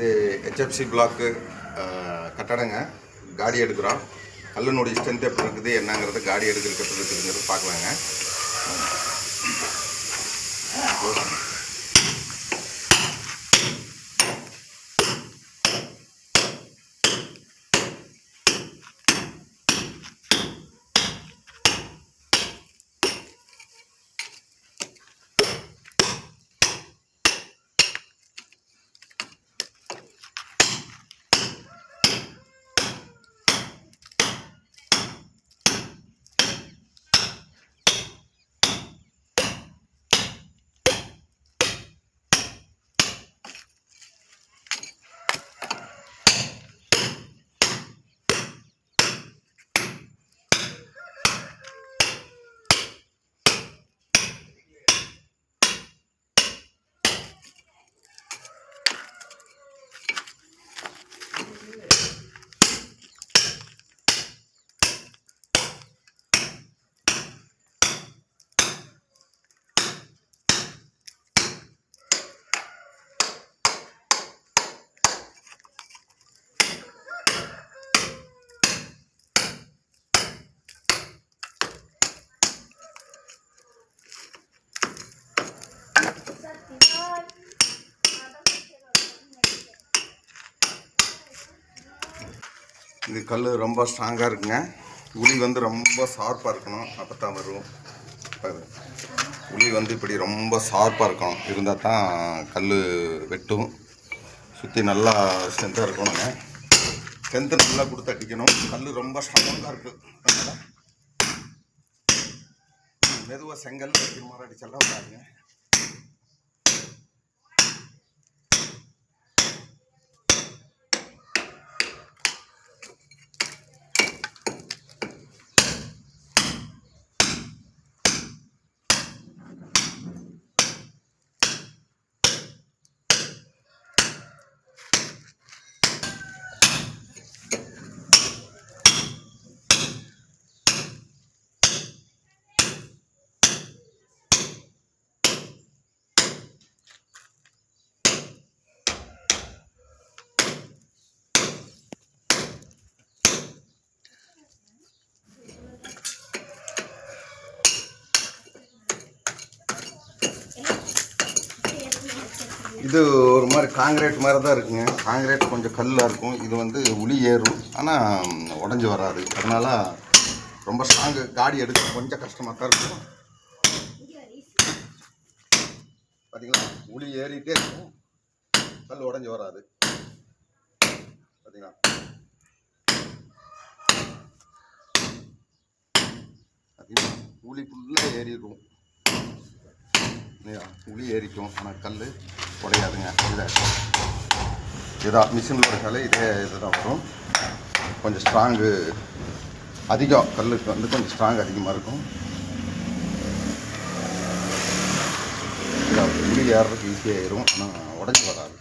இது HFC block கட்டடங்க. காடி எடுக்கிறோம். கல்லுனுடைய ஸ்ட்ரென்த் எப்படி இருக்குது என்னங்கிறது காடி எடுக்கிறதுக்கு எப்படி இருக்குதுங்கிறது பார்க்கலாங்க. இது கல் ரொம்ப ஸ்ட்ராங்காக இருக்குங்க. உளி வந்து ரொம்ப ஷார்ப்பாக இருக்கணும், அப்போ தான் வரும். உளி வந்து இப்படி ரொம்ப ஷார்ப்பாக இருக்கணும், இருந்தால் தான் கல் வெட்டும். சுற்றி நல்லா ஸ்ட்ரென்த்தாக இருக்கணுங்க. ஸ்ட்ரென்த்து நல்லா கொடுத்து அடிக்கணும். கல் ரொம்ப ஸ்ட்ராங்காக இருக்குது. அதனால் மெதுவாக செங்கல் அடிக்கிற மாதிரி அடிச்செல்லாம் பாருங்க. இது ஒரு மாதிரி காங்கிரீட் மாதிரி தான் இருக்குங்க. காங்கிரீட் கொஞ்சம் கல்லாக இருக்கும். இது வந்து உளி ஏறும், ஆனால் உடஞ்சி வராது. அதனால் ரொம்ப ஸ்ட்ராங்கு. காடி எடுக்க கொஞ்சம் கஷ்டமாக தான் இருக்கும். பார்த்தீங்களா, உளி ஏறிட்டே இருக்கும், கல் உடஞ்சி வராது. பார்த்தீங்களா, உளி ஃபுல்லாக ஏறிடும். உளி ஏறிக்கும், ஆனால் கல் உடையாதுங்க. இதுதான் மிஷினில் இருக்காலே இதுதான் வரும். கொஞ்சம் ஸ்ட்ராங்கு அதிகம், கல்லுக்கு வந்து கொஞ்சம் ஸ்ட்ராங் அதிகமாக இருக்கும். உளி ஏறுறதுக்கு ஈஸியாக ஏறும், ஆனால் உடஞ்சி வராது.